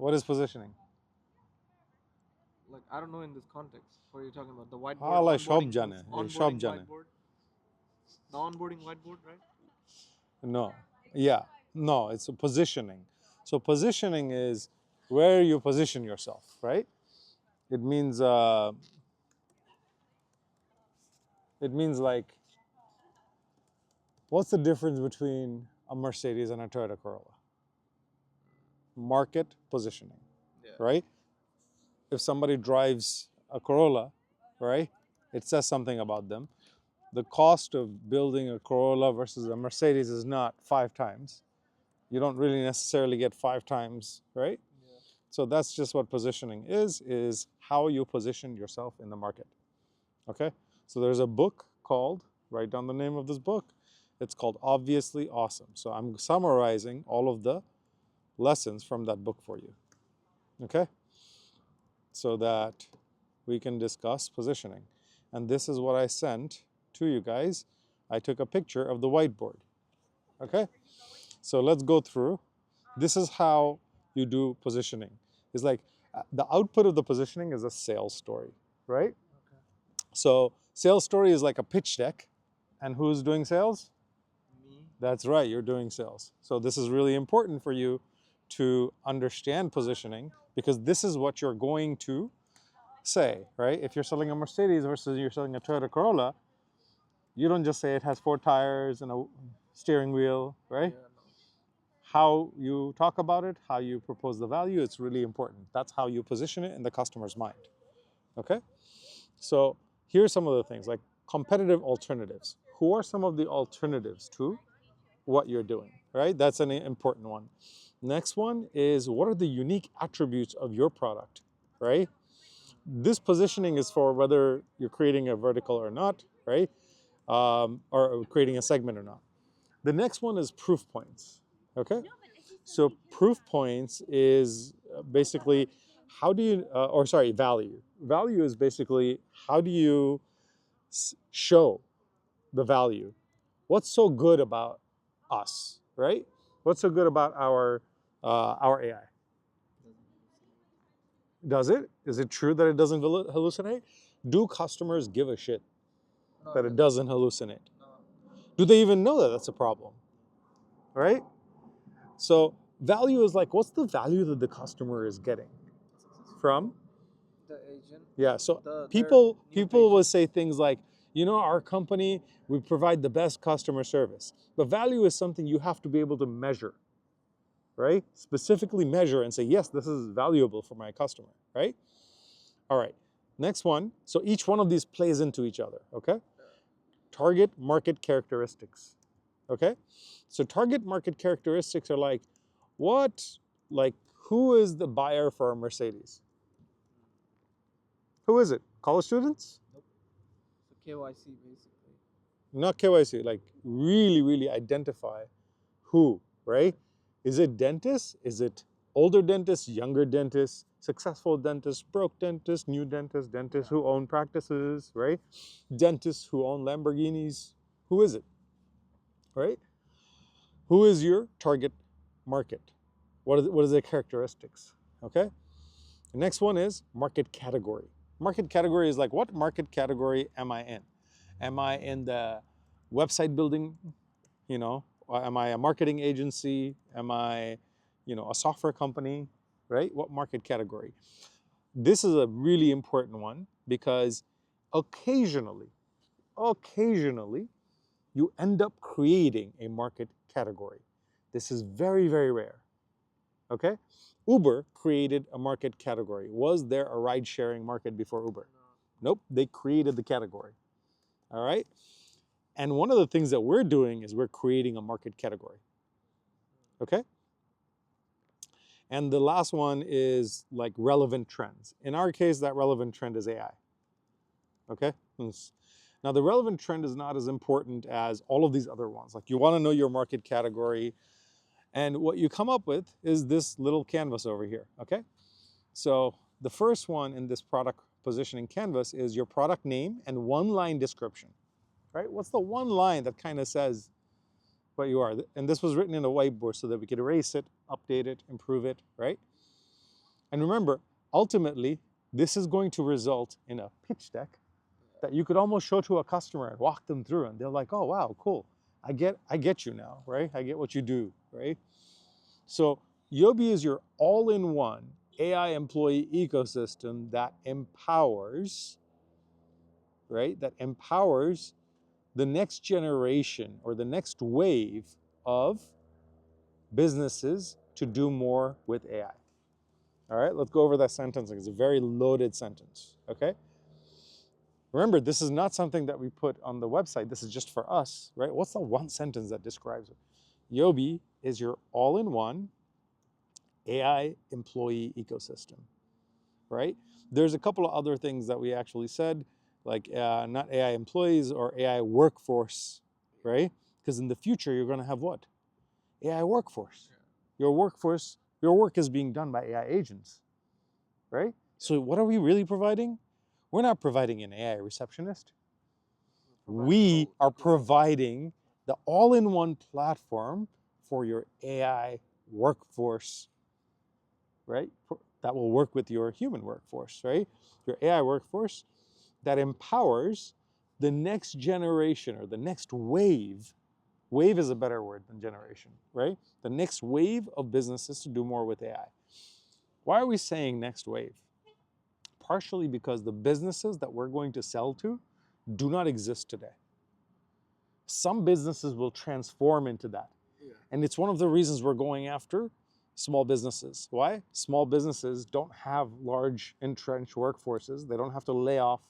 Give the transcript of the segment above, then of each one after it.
What is positioning? Like, I don't know in this context. What are you talking about? The whiteboard, Allah shop onboarding, jane, shop onboarding jane. whiteboard? The onboarding whiteboard, right? No, yeah, no, it's a positioning. So positioning is where you position yourself, right? It means like, what's the difference between a Mercedes and a Toyota Corolla? Market positioning, Yeah. right? If somebody drives a Corolla, right, it says something about them. The cost of building a Corolla versus a Mercedes is not 5 times. You don't really necessarily get 5 times, right? Yeah. So that's just what positioning is how you position yourself in the market. Okay? So there's a book called, write down the name of this book. It's called Obviously Awesome. So I'm summarizing all of the lessons from that book for you. Okay? So that we can discuss positioning. And this is what I sent to you guys. I took a picture of the whiteboard. Okay? So let's go through. This is how you do positioning. It's like the output of the positioning is a sales story, right? Okay. So sales story is like a pitch deck. And who's doing sales? Me. That's right, you're doing sales. So this is really important for you to understand positioning because this is what you're going to say, right? If you're selling a Mercedes versus you're selling a Toyota Corolla, you don't just say it has 4 tires and a steering wheel, right? Yeah, no. How you talk about it, how you propose the value, it's really important. That's how you position it in the customer's mind. Okay? So here's some of the things like competitive alternatives. Who are some of the alternatives to what you're doing, right? That's an important one. Next one is what are the unique attributes of your product, right? This positioning is for whether you're creating a vertical or not, right? Or creating a segment or not. The next one is proof points, okay? So proof points is basically how do you, or sorry, value. Value is basically how do you show the value? What's so good about us, right? What's so good about our AI? Does it? Is it true that it doesn't hallucinate? Do customers give a shit Not that it really. doesn't hallucinate? No. Do they even know that that's a problem? Right? So value is like, what's the value that the customer is getting from? The agent. Yeah. So Their people new will patient. say things like, you know, our company, we provide the best customer service. But value is something you have to be able to measure, right? Specifically measure and say, yes, this is valuable for my customer, right? All right. Next one. So each one of these plays into each other, okay? Target market characteristics, okay? So target market characteristics are like, like, who is the buyer for a Mercedes? Who is it? College students? Nope. So KYC basically. Not KYC, like really, really identify who, right? Is it dentists? Is it older dentists, younger dentists, successful dentists, broke dentists, new dentists, dentists who own practices, right? Dentists who own Lamborghinis? Who is it, right? Who is your target market? What are the characteristics, okay? The next one is market category. Market category is like, what market category am I in? Am I in the website building, you know? Or am I a marketing agency? Am I, you know, a software company, right? What market category? This is a really important one because occasionally, you end up creating a market category. This is very, very rare, okay? Uber created a market category. Was there a ride sharing market before Uber? Nope, they created the category, all right? And one of the things that we're doing is we're creating a market category, okay? And the last one is like relevant trends. In our case, that relevant trend is AI, okay? Now the relevant trend is not as important as all of these other ones. Like you wanna know your market category, and what you come up with is this little canvas over here, okay? So the first one in this product positioning canvas is your product name and one line description, right? What's the one line that kind of says what you are? And this was written in a whiteboard so that we could erase it, update it, improve it, right? And remember, ultimately, this is going to result in a pitch deck that you could almost show to a customer and walk them through, and they're like, oh wow, cool. I get you now, right? I get what you do, right? So Yobi is your all-in-one AI employee ecosystem that empowers, right? That empowers the next generation or the next wave of businesses to do more with AI. All right, let's go over that sentence. It's a very loaded sentence, okay? Remember, this is not something that we put on the website. This is just for us, right? What's the one sentence that describes it? Yobi is your all-in-one AI employee ecosystem, right? There's a couple of other things that we actually said, like not AI employees or AI workforce, right? Because in the future, you're going to have what? AI workforce. Your workforce, your work is being done by AI agents, right? So what are we really providing? We're not providing an AI receptionist. We are providing the all-in-one platform for your AI workforce, right? That will work with your human workforce, right? Your AI workforce that empowers the next generation or the next wave. Wave is a better word than generation, right? The next wave of businesses to do more with AI. Why are we saying next wave? Partially because the businesses that we're going to sell to do not exist today. Some businesses will transform into that. Yeah. And it's one of the reasons we're going after small businesses. Why? Small businesses don't have large entrenched workforces. They don't have to lay off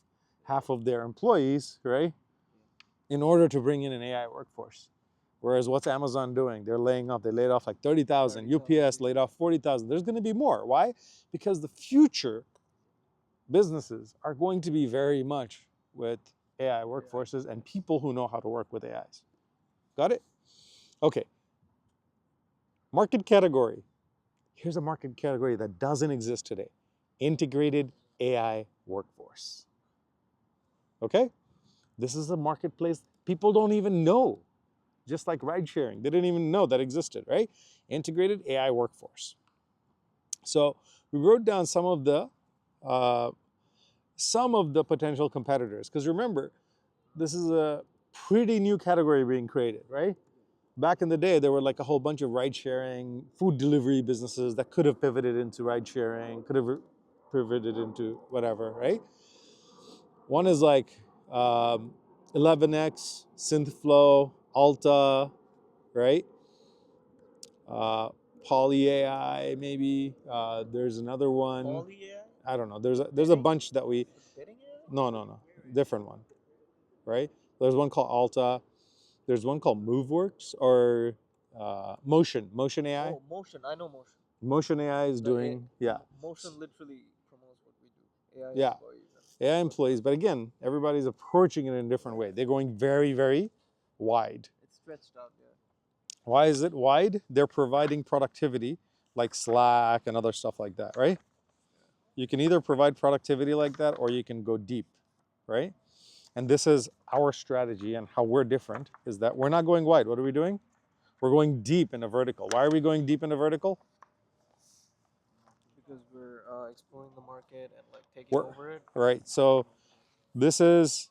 half of their employees, right? In order to bring in an AI workforce. Whereas what's Amazon doing? They're laying off, they laid off like 30,000. UPS laid off 40,000. There's going to be more. Why? Because the future businesses are going to be very much with AI workforces and people who know how to work with AIs. Got it? Okay. Market category. Here's a market category that doesn't exist today. Integrated AI workforce. Okay? This is a marketplace people don't even know. Just like ride sharing. They didn't even know that existed, right? Integrated AI workforce. So we wrote down some of the potential competitors. Because remember, this is a pretty new category being created, right? Back in the day, there were like a whole bunch of ride sharing, food delivery businesses that could have pivoted into ride sharing, could have pivoted into whatever, right? One is like 11x, Synthflow, Alta, right? Poly AI, maybe. There's another one. Poly AI? I don't know. There's a bunch that we. No. Different one, right? There's one called Alta. There's one called MoveWorks or Motion AI. Oh, Motion. I know Motion. Motion AI is doing, yeah. Motion literally promotes what we do. AI Yeah. employees. AI employees, but again, everybody's approaching it in a different way. They're going very, very wide. It's stretched out, yeah. Why is it wide? They're providing productivity like Slack and other stuff like that, right? You can either provide productivity like that or you can go deep, right? And this is our strategy and how we're different is that we're not going wide. What are we doing? We're going deep in a vertical. Why are we going deep in a vertical? Because we're exploring the market and like taking over it. Right. So this is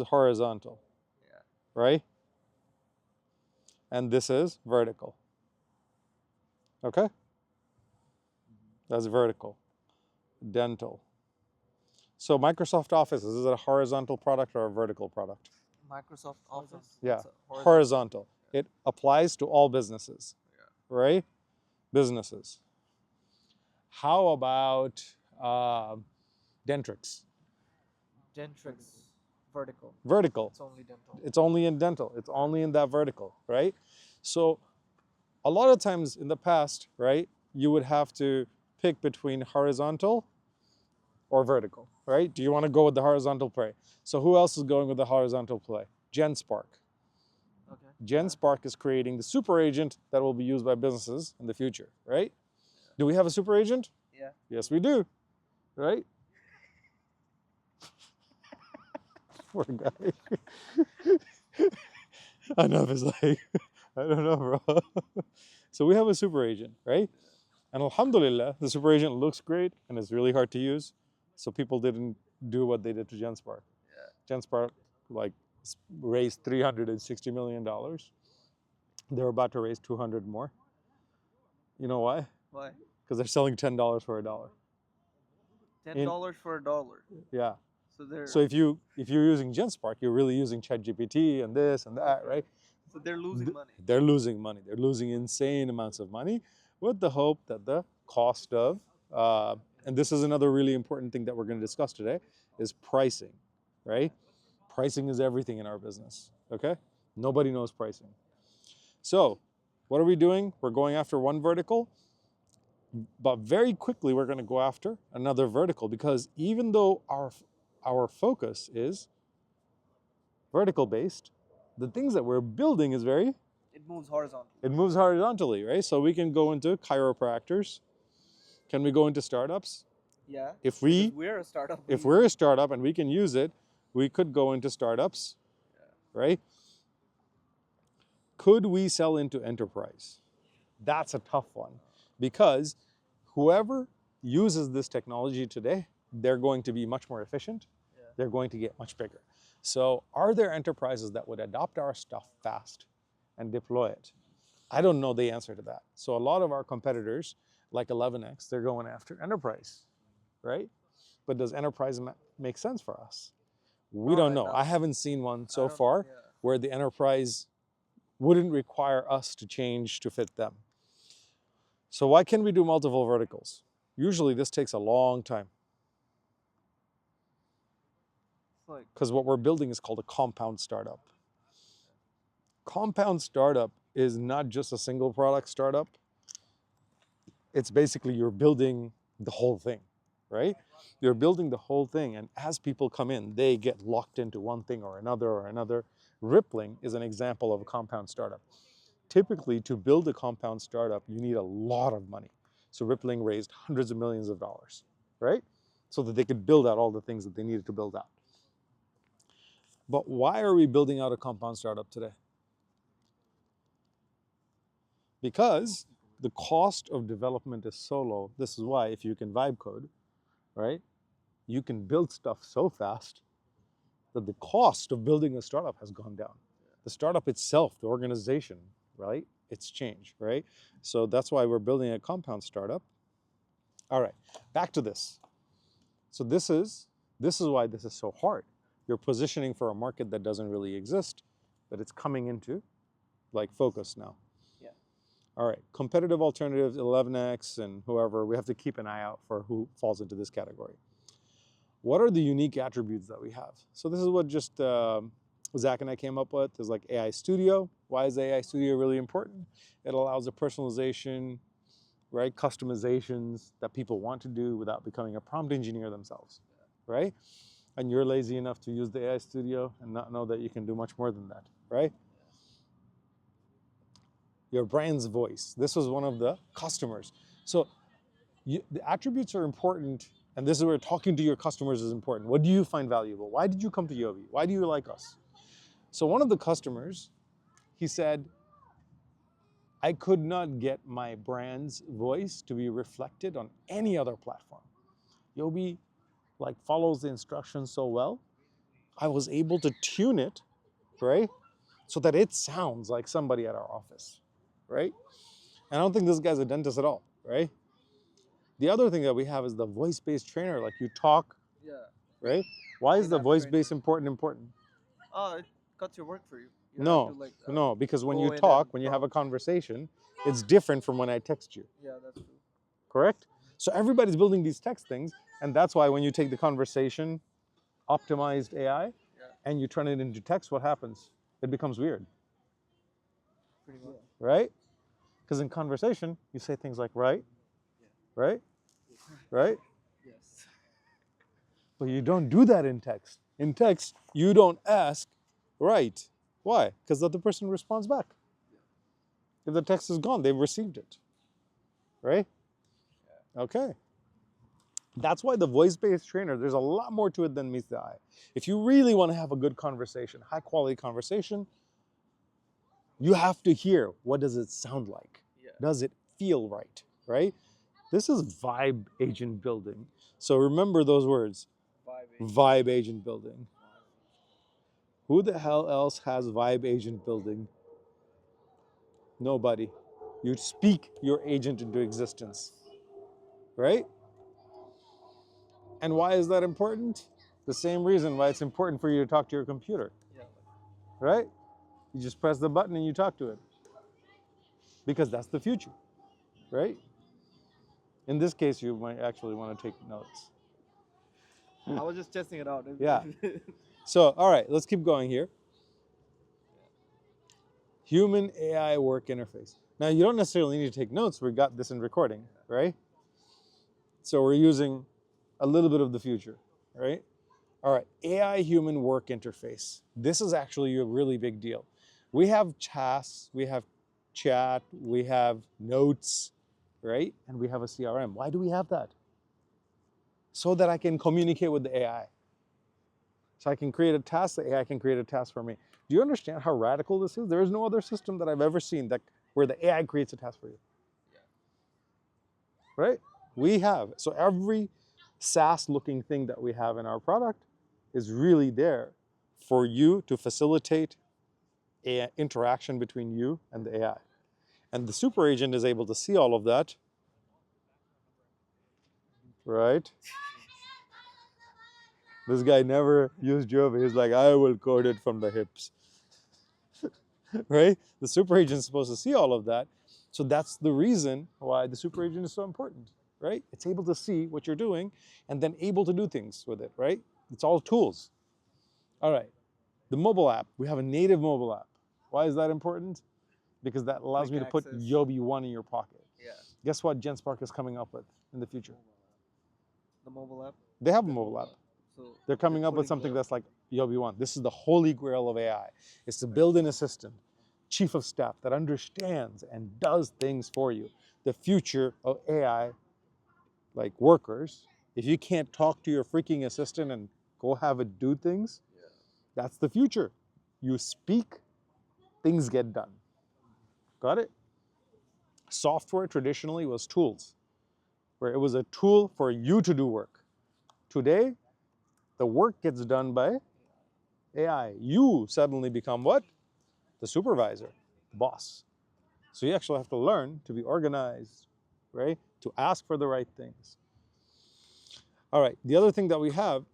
horizontal. Yeah. Right? And this is vertical. Okay? That's vertical. Dental. So Microsoft Office, is it a horizontal product or a vertical product? Microsoft Office? Yeah, horizontal. It applies to all businesses, right? Businesses. How about Dentrix? Dentrix, vertical. Vertical. It's only dental. It's only in dental. It's only in that vertical, right? So a lot of times in the past, right, you would have to pick between horizontal or vertical, right? Do you want to go with the horizontal play? So who else is going with the horizontal play? GenSpark. Okay. GenSpark is creating the super agent that will be used by businesses in the future, right? Do we have a super agent? Yeah. Yes, we do, right? Poor guy. Anav is like, I don't know, bro. So we have a super agent, right? And alhamdulillah, the super agent looks great and it's really hard to use. So people didn't do what they did to GenSpark. Yeah. GenSpark like raised $360 million. They're about to raise 200 more. You know why? Why? Because they're selling $10 for $1. $10 for $1. Yeah. So they're So if you're using GenSpark, you're really using ChatGPT and this and that, right? so they're losing money. They're losing money. They're losing insane amounts of money with the hope that the cost of, and this is another really important thing that we're going to discuss today, is pricing, right? Pricing is everything in our business, okay? Nobody knows pricing. So what are we doing? We're going after one vertical, but very quickly we're going to go after another vertical, because even though our focus is vertical based, the things that we're building is very, It moves horizontally. it moves horizontally, right? So we can go into chiropractors. Can we go into startups? Yeah. If Because we're a startup. if we're a startup and we can use it, we could go into startups, right? Could we sell into enterprise? That's a tough one, because whoever uses this technology today, they're going to be much more efficient. Yeah. They're going to get much bigger. So are there enterprises that would adopt our stuff fast and deploy it? I don't know the answer to that. So a lot of our competitors, like 11x, they're going after enterprise, right? But does enterprise make sense for us? We Not don't know. enough. I haven't seen one so I don't- far yeah. where the enterprise wouldn't require us to change to fit them. So why can we do multiple verticals? Usually this takes a long time, It's like because what we're building is called a compound startup. Compound startup is not just a single product startup. It's basically you're building the whole thing, right? You're building the whole thing, and as people come in, they get locked into one thing or another or another. Rippling is an example of a compound startup. Typically, to build a compound startup, you need a lot of money. So Rippling raised hundreds of millions of dollars, right? So that they could build out all the things that they needed to build out. But why are we building out a compound startup today? Because the cost of development is so low. This is why if you can vibe code, right, you can build stuff so fast that the cost of building a startup has gone down. The startup itself, the organization, right, it's changed, right? So that's why we're building a compound startup. All right, back to this. So this is why this is so hard. You're positioning for a market that doesn't really exist, but it's coming into like focus now. Yeah. All right, competitive alternatives, 11x and whoever, we have to keep an eye out for who falls into this category. What are the unique attributes that we have? So this is what just Zach and I came up with. There's like AI Studio. Why is AI Studio really important? It allows the personalization, right, customizations that people want to do without becoming a prompt engineer themselves, right? And you're lazy enough to use the AI Studio and not know that you can do much more than that, right? Your brand's voice. This was one of the customers. So the attributes are important, and this is where talking to your customers is important. What do you find valuable? Why did you come to Yovi? Why do you like us? So one of the customers, he said, I could not get my brand's voice to be reflected on any other platform. Yovi like follows the instructions so well. I was able to tune it, right? So that it sounds like somebody at our office, right? And I don't think this guy's a dentist at all, right? The other thing that we have is the voice-based trainer, like you talk, yeah. right? Why is the In-app voice-based important? Oh, it cuts your work for you. You No, have to, like, no, because when go you in talk, and when you have a talk. conversation, it's different from when I text you, Yeah, that's true. correct? So everybody's building these text things, and that's why when you take the conversation, optimized AI, Yeah, and you turn it into text, what happens? It becomes weird, pretty much. right? Because in conversation, you say things like right, right, right, Yes. but you don't do that in text. In text, you don't ask right. Why? Because the other person responds back. If the text is gone, they've received it, right? Okay. That's why the voice-based trainer, there's a lot more to it than meets the eye. If you really want to have a good conversation, high quality conversation, you have to hear, what does it sound like? Yeah. Does it feel right, right? This is vibe agent building. So remember those words, vibe agent building. Who the hell else has vibe agent building? Nobody. You speak your agent into existence, right? And why is that important? The same reason why it's important for you to talk to your computer, Yeah. right? You just press the button and you talk to it. Because that's the future, right? In this case, you might actually want to take notes. I was just testing it out. Yeah. So, all right, let's keep going here. Human AI work interface. Now, you don't necessarily need to take notes. We got this in recording, right? So we're using a little bit of the future, right? All right, AI human work interface. This is actually a really big deal. We have tasks, we have chat, we have notes, right? And we have a CRM. Why do we have that? So that I can communicate with the AI. So I can create a task, the AI can create a task for me. Do you understand how radical this is? There is no other system that I've ever seen that where the AI creates a task for you. Yeah. Right? We have. So every SaaS looking thing that we have in our product is really there for you to facilitate an interaction between you and the AI. And the super agent is able to see all of that, right? This guy never used Java. He's like, I will code it from the hips, right? The super agent is supposed to see all of that. So that's the reason why the super agent is so important, right? It's able to see what you're doing and then able to do things with it, right? It's all tools. All right, the mobile app. We have a native mobile app. Why is that important? Because that allows me to put Yobi One in your pocket. Yeah. Guess what GenSpark is coming up with in the future? The mobile app? They have a mobile app. So they're coming up with something that's like Yobi One. This is the holy grail of AI. It's to build an assistant, chief of staff that understands and does things for you. The future of AI, like workers, if you can't talk to your freaking assistant and go have it do things, that's the future. You speak, things get done. Got it? Software traditionally was tools, where it was a tool for you to do work. Today, the work gets done by AI. You suddenly become what? The supervisor, the boss. So you actually have to learn to be organized, right? To ask for the right things. All right, the other thing that we have,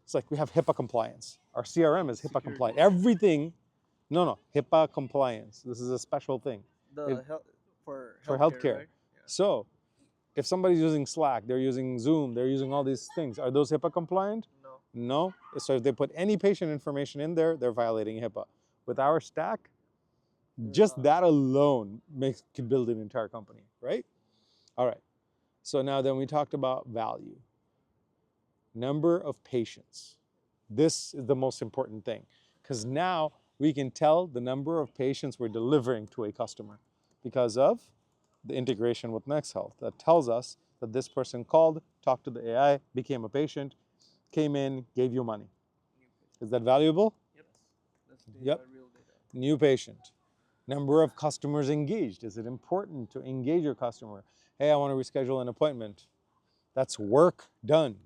it's like we have HIPAA compliance. Our CRM is HIPAA compliant. Everything, no, HIPAA compliance. This is a special thing. For healthcare. Right? Yeah. So if somebody's using Slack, they're using Zoom, they're using all these things, are those HIPAA compliant? No. No. So if they put any patient information in there, they're violating HIPAA. With our stack, just that alone could build an entire company, right? All right. So now then we talked about value. Number of patients. This is the most important thing because now we can tell the number of patients we're delivering to a customer because of the integration with NextHealth that tells us that this person called, talked to the AI, became a patient, came in, gave you money. Is that valuable? Yep. That's data, Yep. real data. New patient. Number of customers engaged. Is it important to engage your customer? Hey, I want to reschedule an appointment. That's work done.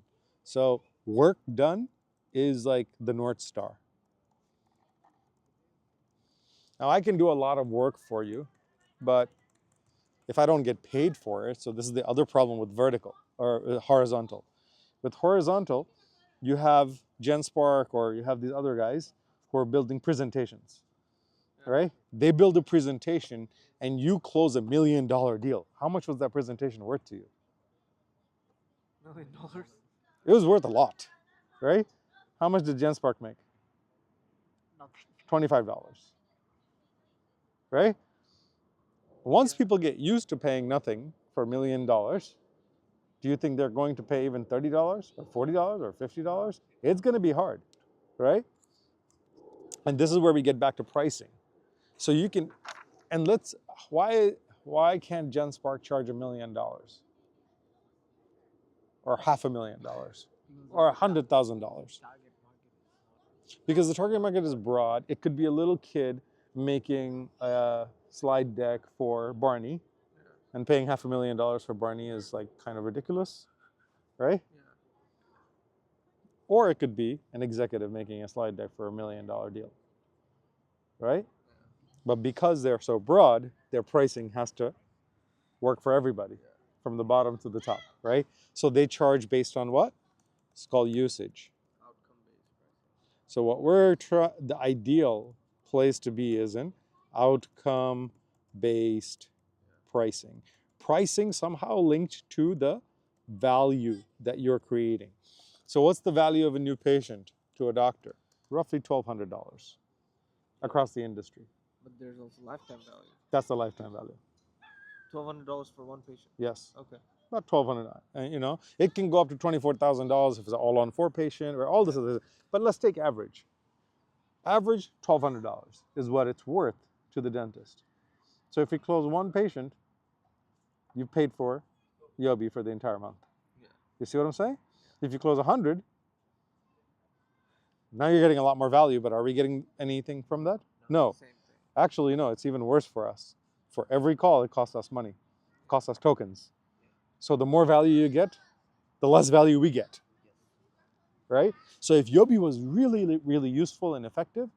So work done is like the North Star. Now I can do a lot of work for you, but if I don't get paid for it, so this is the other problem with vertical or horizontal. With horizontal, you have GenSpark or you have these other guys who are building presentations, right? They build a presentation and you close $1 million deal. How much was that presentation worth to you? $1 million? It was worth a lot, right? How much did GenSpark make? Nothing. $25, right? Once people get used to paying nothing for $1 million, do you think they're going to pay even $30 or $40 or $50? It's going to be hard, right? And this is where we get back to pricing. So you can, and why can't GenSpark charge $1 million? Or $500,000? Or $100,000? Because the target market is broad. It could be a little kid making a slide deck for Barney, And paying $500,000 for Barney is like kind of ridiculous, right? Yeah. Or it could be an executive making a slide deck for $1 million deal, right? But because they're so broad, their pricing has to work for everybody from the bottom to the top, right? So they charge based on what? It's called usage. Outcome-based pricing. So what the ideal place to be is in outcome-based pricing. Pricing somehow linked to the value that you're creating. So what's the value of a new patient to a doctor? Roughly $1,200 across the industry. But there's also lifetime value. That's the lifetime value. $1,200 for one patient. Yes. Okay. About $1,200. And, you know, it can go up to $24,000 if it's an all-on-4 patient or all this other. But let's take average. Average $1,200 is what it's worth to the dentist. So if you close one patient, you've paid for Yobi for the entire month. Yeah. You see what I'm saying? If you close 100, now you're getting a lot more value, but are we getting anything from that? No. Same thing. Actually, no, it's even worse for us. For every call, it costs us money. It costs us tokens. So the more value you get, the less value we get, right? So if Yobi was really, really useful and effective,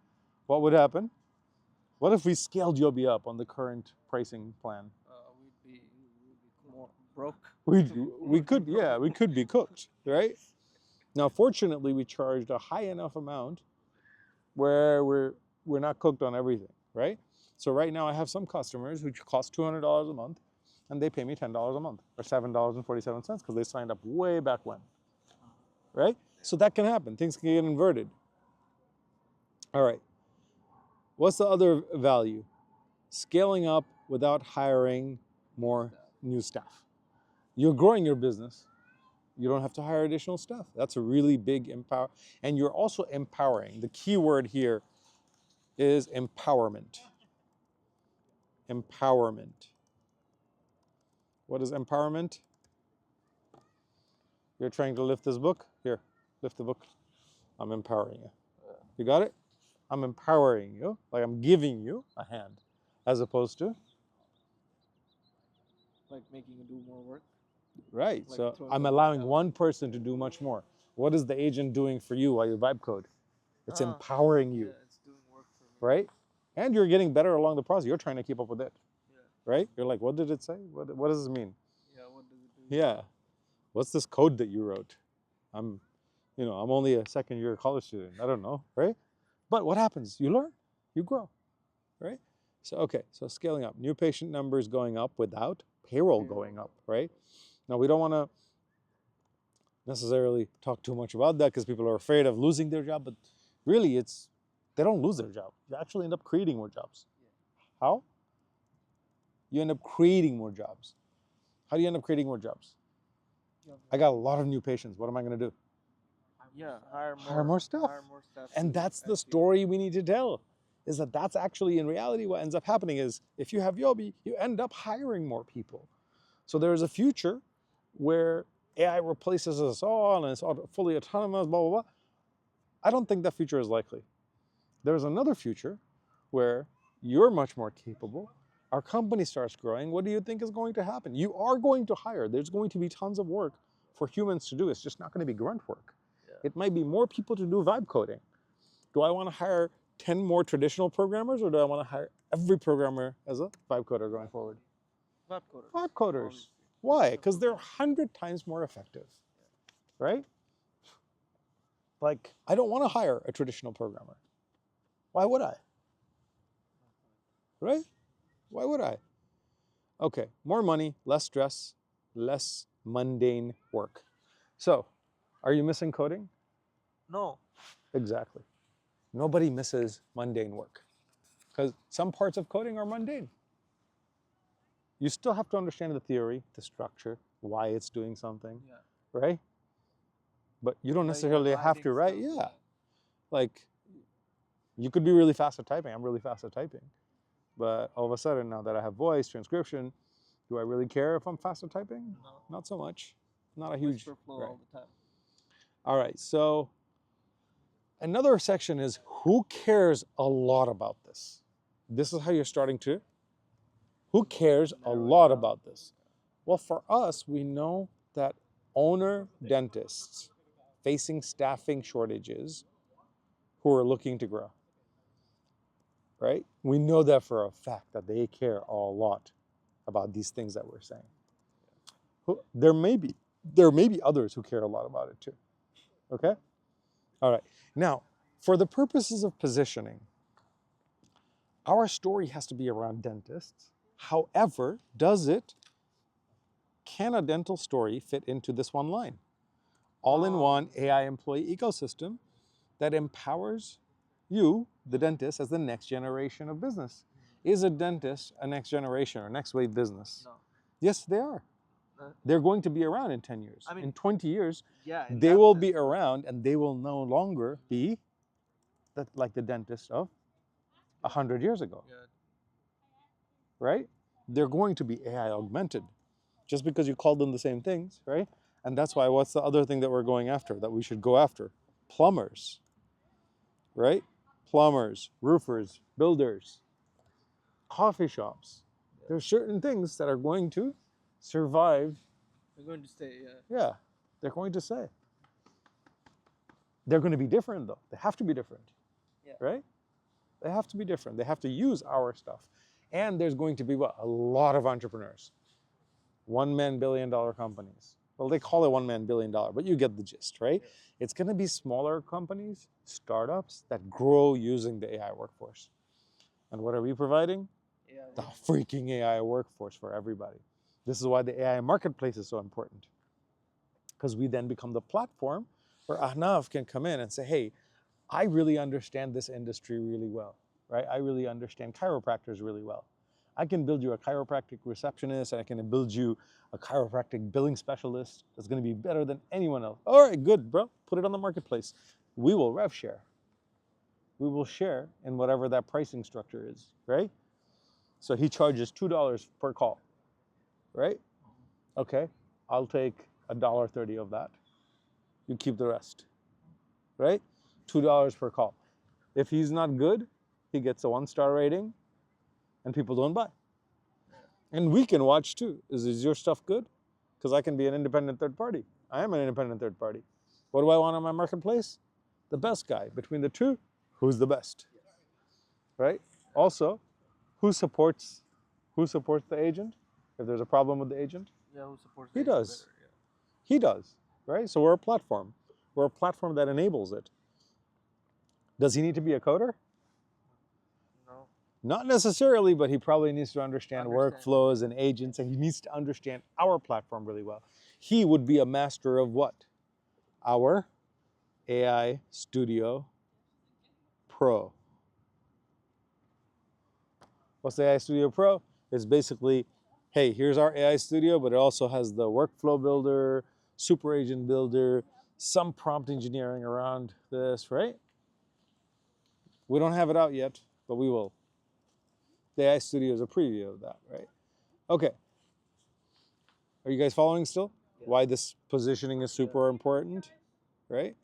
what would happen? What if we scaled Yobi up on the current pricing plan? We'd be more broke. We could be cooked, right? Now, fortunately, we charged a high enough amount where we're not cooked on everything, right? So right now, I have some customers who cost $200 a month, and they pay me $10 a month or $7.47 because they signed up way back when, right? So that can happen. Things can get inverted. All right. What's the other value? Scaling up without hiring more new staff. You're growing your business. You don't have to hire additional staff. That's a really big empower. And you're also empowering. The key word here is empowerment. Empowerment. What is empowerment? You're trying to lift this book? Here, lift the book. I'm empowering you. You got it? I'm empowering you, like I'm giving you a hand, as opposed to? Like making you do more work. Right, Like so throwing I'm the book allowing down. one person to do much more. What is the agent doing for you while you vibe code? It's empowering you, Yeah, it's doing work for me. right? And you're getting better along the process. You're trying to keep up with it, Yeah. right? You're like, what did it say? What does this mean? Yeah, what does it do? Yeah. What's this code that you wrote? I'm only a second year college student. I don't know, right? But what happens? You learn, you grow, right? So, okay, so scaling up. New patient numbers going up without payroll going up, right? Now, we don't want to necessarily talk too much about that because people are afraid of losing their job, but really they don't lose their job. You actually end up creating more jobs. How? You end up creating more jobs. How do you end up creating more jobs? I got a lot of new patients. What am I going to do? Yeah, hire more staff. Hire more staff. And to that's the actually- story we need to tell, is that that's actually in reality what ends up happening is if you have Yobi, you end up hiring more people. So there is a future where AI replaces us all and it's all fully autonomous, blah, blah, blah. I don't think that future is likely. There's another future where you're much more capable. Our company starts growing. What do you think is going to happen? You are going to hire. There's going to be tons of work for humans to do. It's just not going to be grunt work. It might be more people to do vibe coding. Do I want to hire 10 more traditional programmers or do I want to hire every programmer as a vibe coder going forward? Vibe coders. Vibe coders. Why? Because they're 100 times more effective, right? Like, I don't want to hire a traditional programmer. Why would I? Right? Why would I? Okay, more money, less stress, less mundane work. So, are you missing coding? No. Exactly. Nobody misses mundane work because some parts of coding are mundane. You still have to understand the theory, the structure, why it's doing something, Yeah. right? But you don't Like, necessarily have to, right? writing Yeah. stuff, Like, you could be really fast at typing. I'm really fast at typing. But all of a sudden, now that I have voice transcription, do I really care if I'm fast at typing? No. Not so much. Not a huge. Whisper flow Right. all the time. All right, so another section is who cares a lot about this? This is how you're starting to Who cares a narrow it lot down. about this? Well, for us, we know that owner dentists facing staffing shortages who are looking to grow, right? We know that for a fact that they care a lot about these things that we're saying. There may be others who care a lot about it too. Okay? All right. Now, for the purposes of positioning, our story has to be around dentists. However, can a dental story fit into this one line? All-in-one AI employee ecosystem that empowers you, the dentist, as the next generation of business. Is a dentist a next generation or next wave business? No. Yes, they are. They're going to be around in 10 years. I mean, in 20 years, Yeah. in they that will sense, be around and they will no longer be like the dentist of 100 years ago, Yeah. right? They're going to be AI augmented just because you call them the same things, right? And that's why, what's the other thing that we're going after, that we should go after? Plumbers, right? Plumbers, roofers, builders, coffee shops. There's certain things that are going to survive. They're going to stay. Yeah, they're going to say. They're going to be different though. They have to be different, Yeah. right? They have to be different. They have to use our stuff. And there's going to be what? A lot of entrepreneurs. One-man billion-dollar companies. Well, they call it one-man billion-dollar, but you get the gist, right? Yeah. It's going to be smaller companies, startups that grow using the AI workforce. And what are we providing? Yeah. The freaking AI workforce for everybody. This is why the AI marketplace is so important. Because we then become the platform where Ahnaf can come in and say, hey, I really understand this industry really well, right? I really understand chiropractors really well. I can build you a chiropractic receptionist, and I can build you a chiropractic billing specialist that's going to be better than anyone else. All right, good, bro. Put it on the marketplace. We will rev share. We will share in whatever that pricing structure is, right? So he charges $2 per call, right? Okay, I'll take $1.30 of that. You keep the rest, right? $2 per call. If he's not good, he gets a 1-star rating and people don't buy. And we can watch too. Is your stuff good? Because I can be an independent third party. I am an independent third party. What do I want on my marketplace? The best guy. Between the two, who's the best? Right? Also, who supports the agent? If there's a problem with the agent, Yeah. Who supports he the agent does. better, yeah. He does, right? So we're a platform. We're a platform that enables it. Does he need to be a coder? No. Not necessarily, but he probably needs to understand workflows and agents, and he needs to understand our platform really well. He would be a master of what? Our AI Studio Pro. What's the AI Studio Pro? It's basically, hey, here's our AI Studio, but it also has the workflow builder, super agent builder, some prompt engineering around this, right? We don't have it out yet, but we will. The AI Studio is a preview of that, right? Okay. Are you guys following still? Yeah. Why this positioning is super important, right?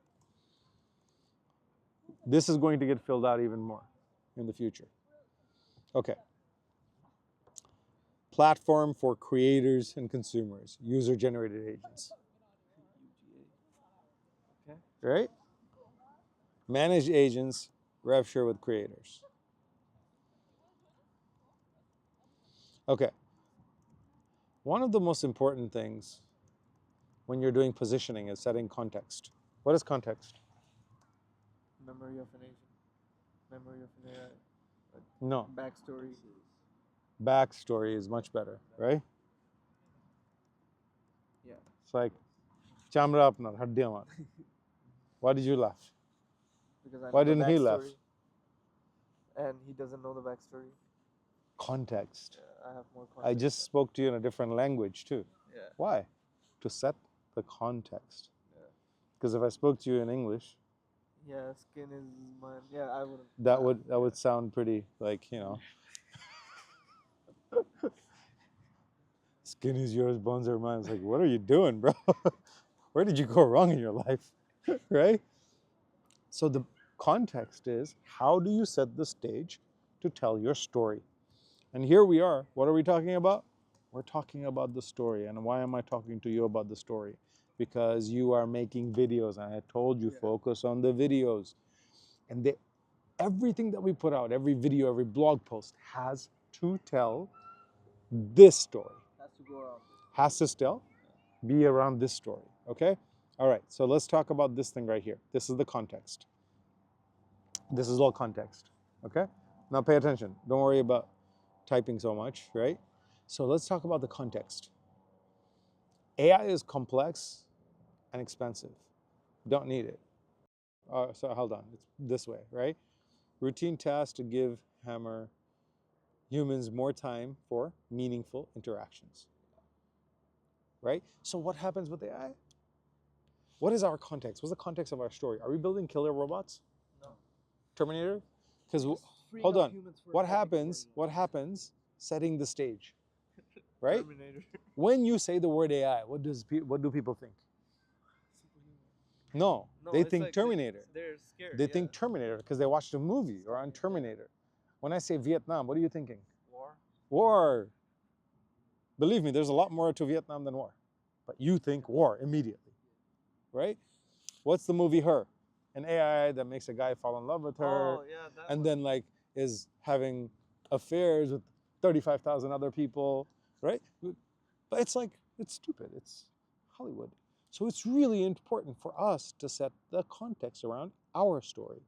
This is going to get filled out even more in the future. Okay. Platform for creators and consumers, user-generated agents, Okay. right? Managed agents, rev share with creators. Okay. One of the most important things when you're doing positioning is setting context. What is context? Memory of an agent. Memory of an AI. No. Backstory. Backstory is much better, right? Yeah. It's like, chamra apnar, haddiyan mat. Why did you laugh? Because I know Why the didn't he laugh? backstory, and he doesn't know the backstory. Context. I have more I context. just spoke to you in a different language too. Yeah. Why? To set the context. Yeah. Because if I spoke to you in English, Yeah. Skin is mine. Yeah. I wouldn't. that would sound pretty like, you know. Skin is yours, bones are mine. It's like, what are you doing, bro? Where did you go wrong in your life? Right? So the context is, how do you set the stage to tell your story? And here we are. What are we talking about? We're talking about the story. And why am I talking to you about the story? Because you are making videos, and I told you, Yeah. focus on the videos. And everything that we put out, every video, every blog post has to tell this story. Has to go around. Has to still be around this story. Okay? All right, so let's talk about this thing right here. This is the context. This is all context. Okay? Now pay attention. Don't worry about typing so much, right? So let's talk about the context. AI is complex and expensive. Don't need it. So hold on. It's this way, right? Routine tasks to give Hammer humans more time for meaningful interactions. Right? So what happens with AI? What is our context? What's the context of our story? Are we building killer robots? No. Terminator? Because Freeing hold up on. humans for What epic happens? stories. What happens? Setting the stage. Right? Terminator. When you say the word AI, what do people think? No, No, they it's think like Terminator. They're scared. They yeah. think Terminator because they watched a movie or on Terminator. When I say Vietnam, what are you thinking? War. War. Believe me, there's a lot more to Vietnam than war. But you think war immediately, right? What's the movie Her? An AI that makes a guy fall in love with her Oh yeah, that and one. then like is having affairs with 35,000 other people, right? But it's like, it's stupid. It's Hollywood. So it's really important for us to set the context around our story,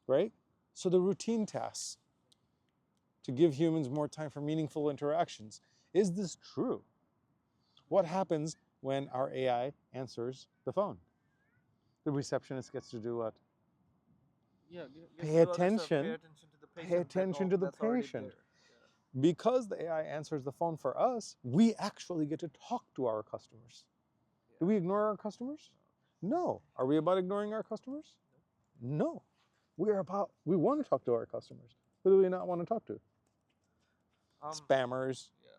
right? So the routine tasks to give humans more time for meaningful interactions. Is this true? What happens when our AI answers the phone? The receptionist gets to do what? Yeah. Pay attention. Pay attention to the patient. Pay attention to the that's already patient. there. Because the AI answers the phone for us, we actually get to talk to our customers. Do we ignore our customers? No. Are we about ignoring our customers? No. We want to talk to our customers. Who do we not want to talk to? Spammers, Yeah.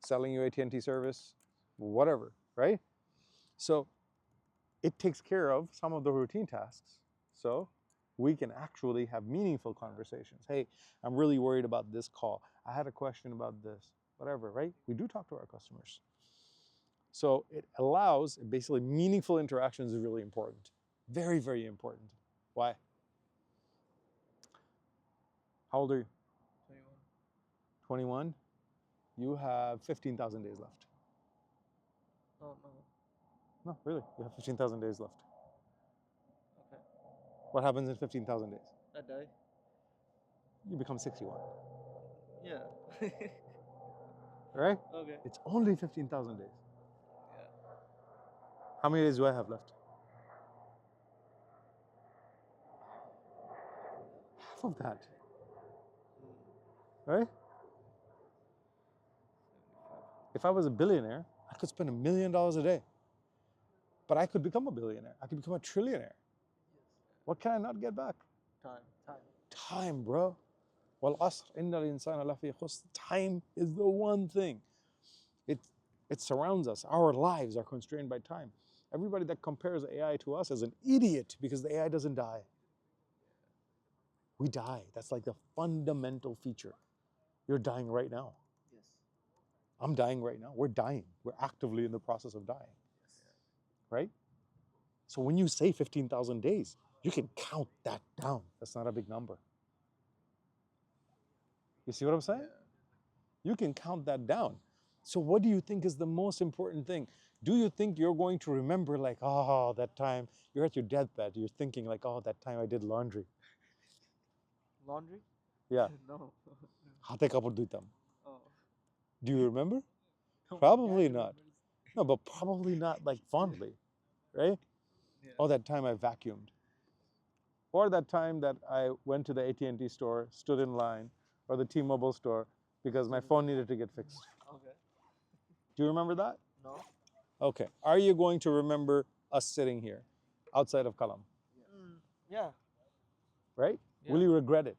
selling you AT&T service, whatever, right? So it takes care of some of the routine tasks. So we can actually have meaningful conversations. Hey, I'm really worried about this call. I had a question about this, whatever, right? We do talk to our customers. So it allows, basically, meaningful interactions is really important. Very, very important. Why? How old are you? 21. 21? You have 15,000 days left. Oh no. No, really, you have 15,000 days left. Okay. What happens in 15,000 days? I die. You become 61, Yeah. right? Okay. It's only 15,000 days. Yeah. How many days do I have left? Half of that, right? If I was a billionaire, I could spend $1 million a day. But I could become a billionaire. I could become a trillionaire. What can I not get back? Time. Time, bro. وَالْعَصْرِ إِنَّ الْإِنسَانَ لَفِي خُسْرٍ. Time is the one thing. It surrounds us. Our lives are constrained by time. Everybody that compares AI to us is an idiot because the AI doesn't die. We die. That's like the fundamental feature. You're dying right now. Yes. I'm dying right now. We're dying. We're actively in the process of dying. Yes. Right? So when you say 15,000 days, you can count that down. That's not a big number. You see what I'm saying? Yeah. You can count that down. So what do you think is the most important thing? Do you think you're going to remember like, oh, that time you're at your deathbed, you're thinking like, oh, that time I did laundry. Laundry? Yeah. No. Hate kapur dhuitam. Oh. Do you remember? No, Probably dad not. remembers. No, but probably not like fondly, right? Yeah. Oh, that time I vacuumed. Or that time that I went to the AT&T store, stood in line, or the T-Mobile store because my phone needed to get fixed. Okay. Do you remember that? No. Okay. Are you going to remember us sitting here outside of Kalam? Yeah. Right? Yeah. Will you regret it?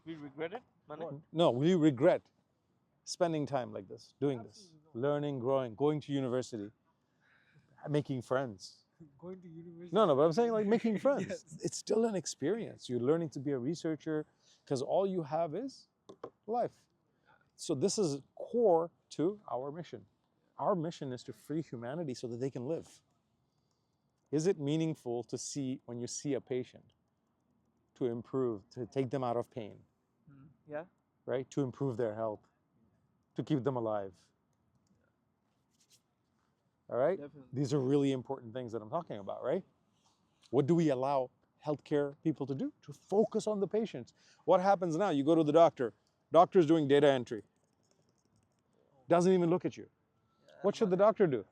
We regret it? Mane? No, will you regret spending time like this, doing this, learning, growing, going to university, making friends? Going to university. No, but I'm saying like making friends. Yes. It's still an experience. You're learning to be a researcher, because all you have is life. So this is core to our mission. Our mission is to free humanity so that they can live. Is it meaningful to see, when you see a patient, to improve, to take them out of pain, Yeah. right? To improve their health, to keep them alive. All right? Definitely. These are really important things that I'm talking about, right? What do we allow healthcare people to do? To focus on the patients. What happens now? You go to the doctor. Doctor's doing data entry. Doesn't even look at you. What should the doctor do?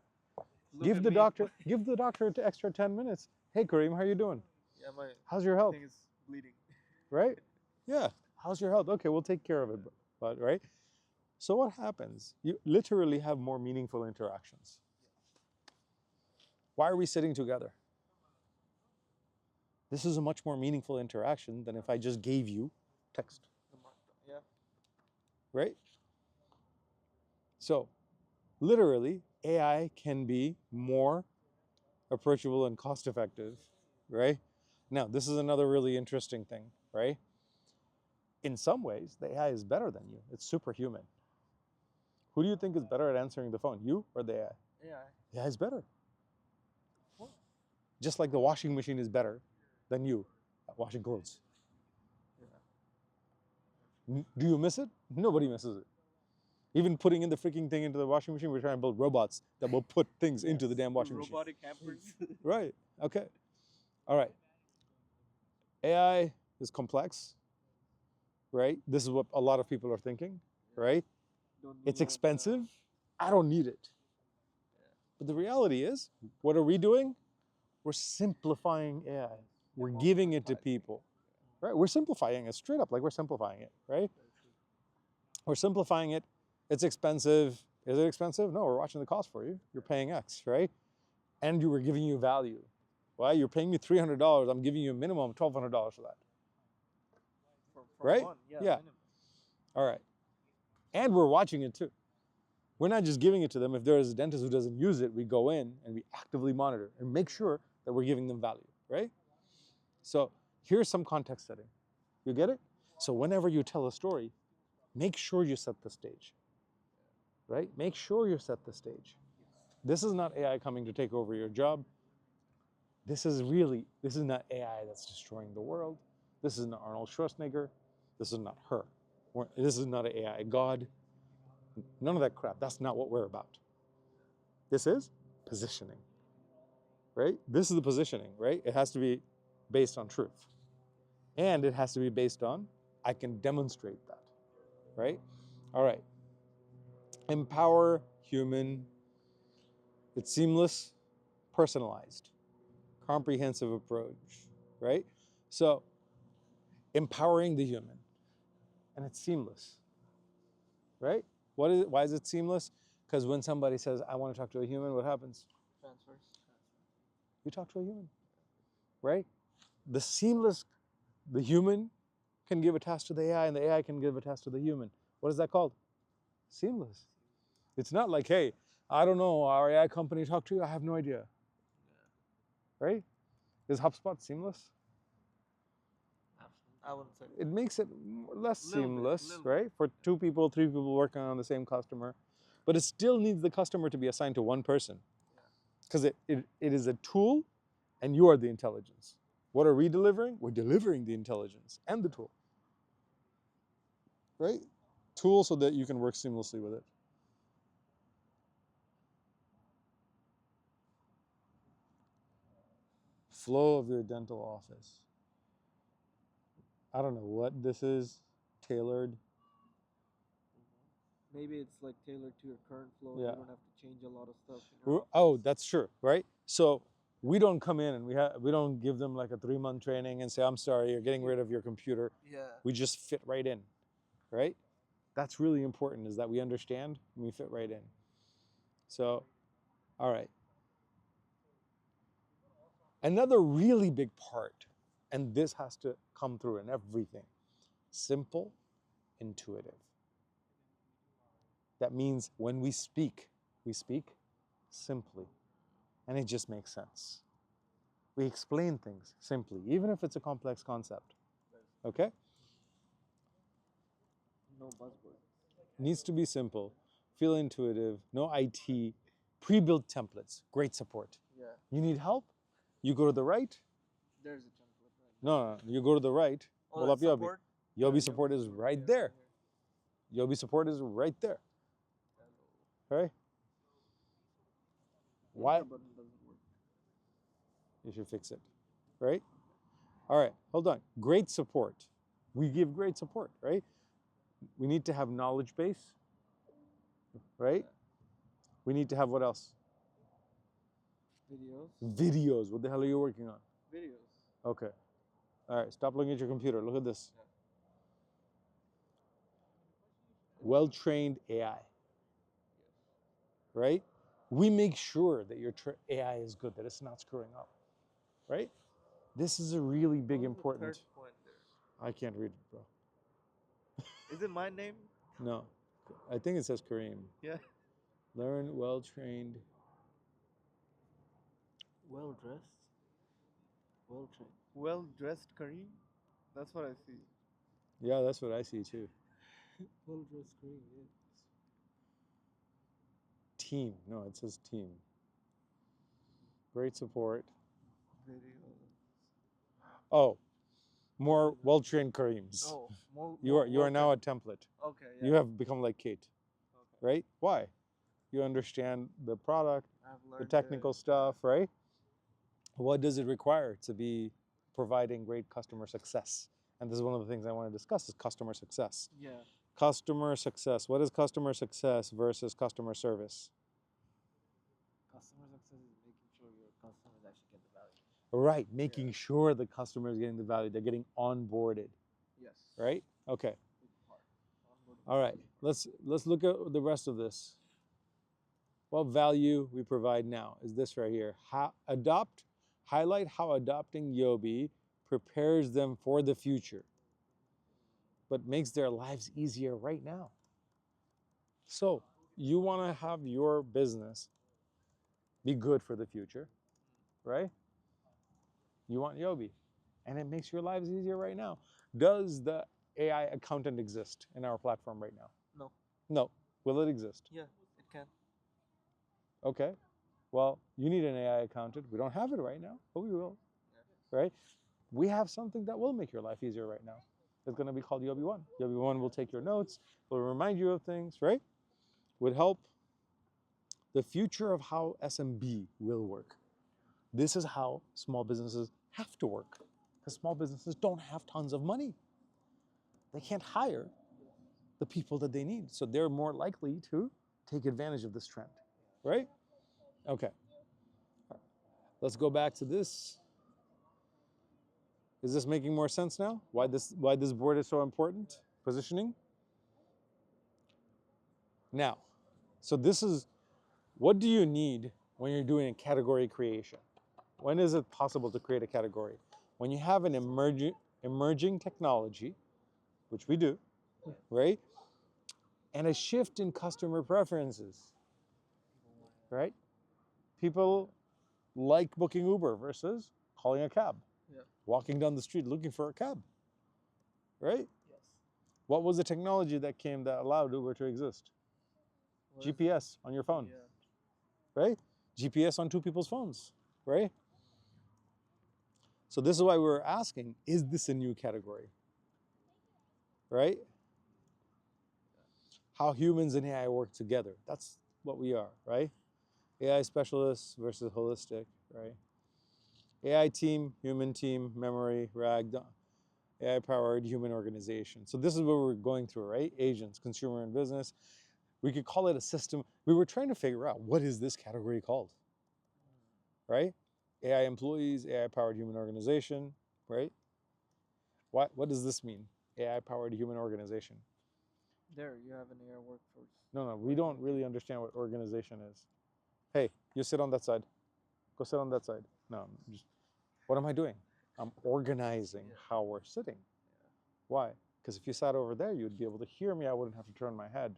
Give the doctor an extra 10 minutes. Hey, Kareem, how you doing? Yeah, my How's your health? thing is bleeding. Right? Yeah. How's your health? Okay, we'll take care of it, but right? So what happens? You literally have more meaningful interactions. Why are we sitting together? This is a much more meaningful interaction than if I just gave you text, Yeah. right? So, literally, AI can be more approachable and cost effective, right? Now, this is another really interesting thing, right? In some ways, the AI is better than you. It's superhuman. Who do you think is better at answering the phone, you or the AI? Yeah. The AI is better. Just like the washing machine is better than you at washing clothes. Do you miss it? Nobody misses it. Even putting in the freaking thing into the washing machine, we're trying to build robots that will put things into the damn washing machine. Robotic hampers. Right. Okay. All right. AI is complex, right? This is what a lot of people are thinking, right? It's expensive. I don't need it. But the reality is, what are we doing? We're simplifying AI. We're giving it to people, right? We're simplifying it straight up, like we're simplifying it, right? We're simplifying it. It's expensive. Is it expensive? No, we're watching the cost for you. You're paying X, right? And we're giving you value. Well, you're paying me $300. I'm giving you a minimum of $1,200 for that. Right? Yeah. Yeah. All right. And we're watching it too. We're not just giving it to them. If there is a dentist who doesn't use it, we go in and we actively monitor and make sure that we're giving them value, right? So here's some context setting. You get it? So whenever you tell a story, make sure you set the stage, right? Make sure you set the stage. This is not AI coming to take over your job. This is not AI that's destroying the world. This is not Arnold Schwarzenegger. This is not her. This is not an AI god. None of that crap. That's not what we're about. This is positioning, right? This is the positioning, right? It has to be based on truth. And it has to be based on, I can demonstrate that, right? All right. Empower human. It's seamless, personalized, comprehensive approach, right? So, empowering the human. And it's seamless, right? Why is it seamless? Because when somebody says, I want to talk to a human, what happens? Transfers. You talk to a human, right? The human can give a task to the AI and the AI can give a task to the human. What is that called? Seamless. It's not like, hey, I don't know, our AI company talked to you, I have no idea. Right? Is HubSpot seamless? I wouldn't say. It makes it less seamless, little right? For 2 people, 3 people working on the same customer. But it still needs the customer to be assigned to one person. Because it is a tool and you are the intelligence. What are we delivering? We're delivering the intelligence and the tool. Right? Tool so that you can work seamlessly with it. Flow of your dental office. I don't know what this is, tailored. Maybe it's like tailored to your current flow. Yeah. You don't have to change a lot of stuff. Oh, that's true, right? So we don't come in and we don't give them like a 3-month training and say, I'm sorry, you're getting rid of your computer. Yeah. We just fit right in, right? That's really important, is that we understand and we fit right in. So, all right. Another really big part, and this has to come through in everything, simple, intuitive. That means when we speak simply, and it just makes sense. We explain things simply, even if it's a complex concept, okay? No buzzword. Needs to be simple, feel intuitive, no IT, pre-built templates, great support. Yeah. You need help? You go to the right? There's a template right No, you go to the right. Oh, Pull up that's Yobi. support? Yobi Yeah, support is support. right Yeah, there. here. Yobi support is right there. Hello. Right? Why? Enter button doesn't work. You should fix it. Right? All right, hold on. Great support. We give great support, right? We need to have knowledge base, right? We need to have what else? Videos. Videos. What the hell are you working on? Videos. Okay. All right, stop looking at your computer. Look at this. Yeah. Well-trained AI, right? We make sure that your AI is good, that it's not screwing up, right? This is a really big What was the important. third point there? I can't read it, bro. Is it my name? No, I think it says Kareem. Yeah. Learn, well-trained. Well dressed. Well trained. Well dressed Kareem? That's what I see. Yeah, that's what I see too. Well dressed Kareem, yeah. Team. No, it says team. Great support. Videos. Oh, more well-trained Kareems. Oh, more, You are now a template. Okay, yeah. You have become like Kate, Okay. right? Why? You understand the product, I've the learned technical stuff, right? What does it require to be providing great customer success? And this is one of the things I want to discuss is customer success. Yeah. Customer success. What is customer success versus customer service? Customer success is making sure your customers actually get the value. Right, making sure the customer is getting the value, they're getting onboarded, Yes. right? Okay. Big part. Onboarding. All right. Let's look at the rest of this. What value we provide now is this right here. Highlight how adopting Yobi prepares them for the future, but makes their lives easier right now. So you want to have your business be good for the future, right? You want Yobi, and it makes your lives easier right now. Does the AI accountant exist in our platform right now? No. No. Will it exist? Yeah, it can. Okay. Well, you need an AI accountant. We don't have it right now, but we will, right? We have something that will make your life easier right now. It's going to be called Yobi One. Yobi One will take your notes, will remind you of things, right? Would help the future of how SMB will work. This is how small businesses have to work, because small businesses don't have tons of money. They can't hire the people that they need, so they're more likely to take advantage of this trend, right? Okay. Let's go back to this. Is this making more sense now? Why this board is so important? Positioning. Now, so this is, what do you need when you're doing a category creation? When is it possible to create a category? When you have an emerging technology, which we do, right? And a shift in customer preferences, right? People like booking Uber versus calling a cab, walking down the street looking for a cab, right? Yes. What was the technology that came that allowed Uber to exist? GPS on your phone, right? GPS on two people's phones, right? So this is why we're asking, is this a new category, right? How humans and AI work together. That's what we are, right? AI specialists versus holistic, right? AI team, human team, memory, RAG, AI-powered human organization. So this is what we're going through, right? Agents, consumer and business. We could call it a system. We were trying to figure out, what is this category called, right? AI employees, AI-powered human organization, right? What does this mean? AI-powered human organization. There, you have an AI workforce. No, we don't really understand what organization is. Hey, you sit on that side. Go sit on that side. No, what am I doing? I'm organizing how we're sitting. Why? Because if you sat over there, you'd be able to hear me. I wouldn't have to turn my head.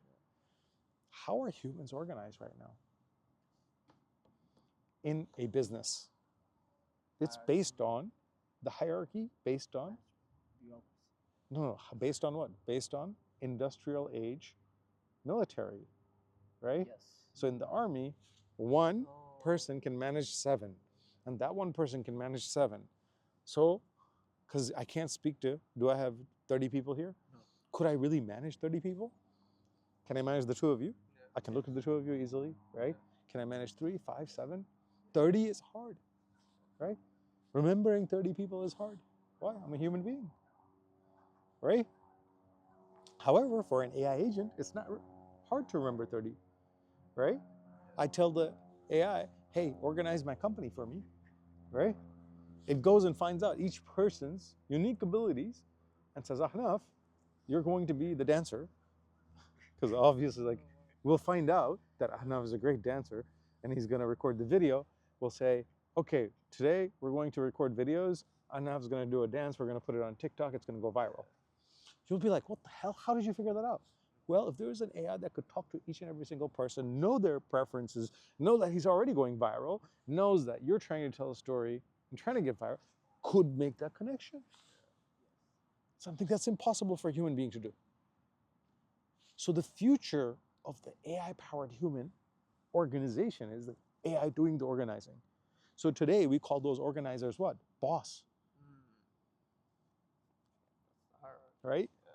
How are humans organized right now in a business? It's based on the hierarchy, based on? No, based on what? Based on industrial age military, right? Yes. So in the army, one Oh. person can manage 7, and that one person can manage 7. So, because I can't speak to, do I have 30 people here? No. Could I really manage 30 people? Can I manage the 2 of you? Yeah. I can look at the 2 of you easily, right? Can I manage 3, 5, 7? 30 is hard, right? Remembering 30 people is hard. Why? I'm a human being, right? However, for an AI agent, it's not hard to remember 30, right? I tell the AI, hey, organize my company for me, right? It goes and finds out each person's unique abilities and says, Ahnaf, you're going to be the dancer. Because obviously, like, we'll find out that Ahnaf is a great dancer and he's going to record the video. We'll say, okay, today we're going to record videos. Ahnaf's going to do a dance. We're going to put it on TikTok. It's going to go viral. You'll be like, what the hell? How did you figure that out? Well, if there was an AI that could talk to each and every single person, know their preferences, know that he's already going viral, knows that you're trying to tell a story and trying to get viral, could make that connection. Something that's impossible for a human being to do. So the future of the AI-powered human organization is the AI doing the organizing. So today we call those organizers what? Boss. Right? Yeah.